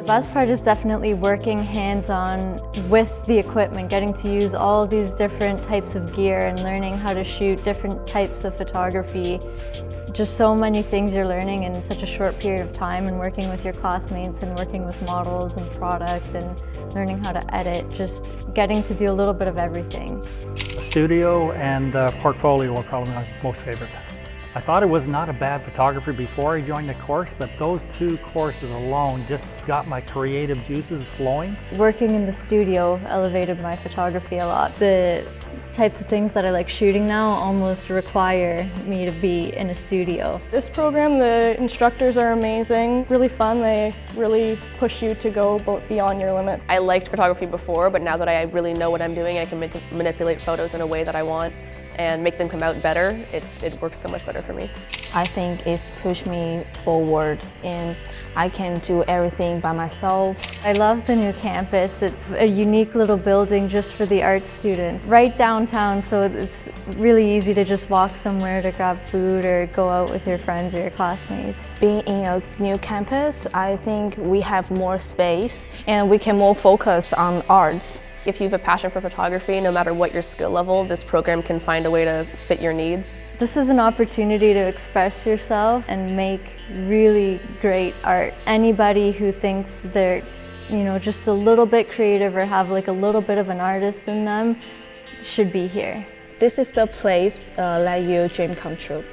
Best part is definitely working hands-on with the equipment, getting to use all these different types of gear and learning how to shoot different types of photography. Just so many things you're learning in such a short period of time, and working with your classmates and working with models and product and learning how to edit, just getting to do a little bit of everything. Studio and portfolio were probably my most favorite. I thought it was not a bad photographer before I joined the course, but those two courses alone just got my creative juices flowing. Working in the studio elevated my photography a lot. The types of things that I like shooting now almost require me to be in a studio. This program, the instructors are amazing, really fun. They really push you to go beyond your limits. I liked photography before, but now that I really know what I'm doing, I can manipulate photos in a way that I want and make them come out better. It works so much better for me. I think it's pushed me forward and I can do everything by myself. I love the new campus. It's a unique little building just for the art students. Right downtown, so it's really easy to just walk somewhere to grab food or go out with your friends or your classmates. Being in a new campus, I think we have more space and we can more focus on arts. If you have a passion for photography, no matter what your skill level, this program can find a way to fit your needs. This is an opportunity to express yourself and make really great art. Anybody who thinks they're, just a little bit creative or have like a little bit of an artist in them should be here. This is the place let your dream come true.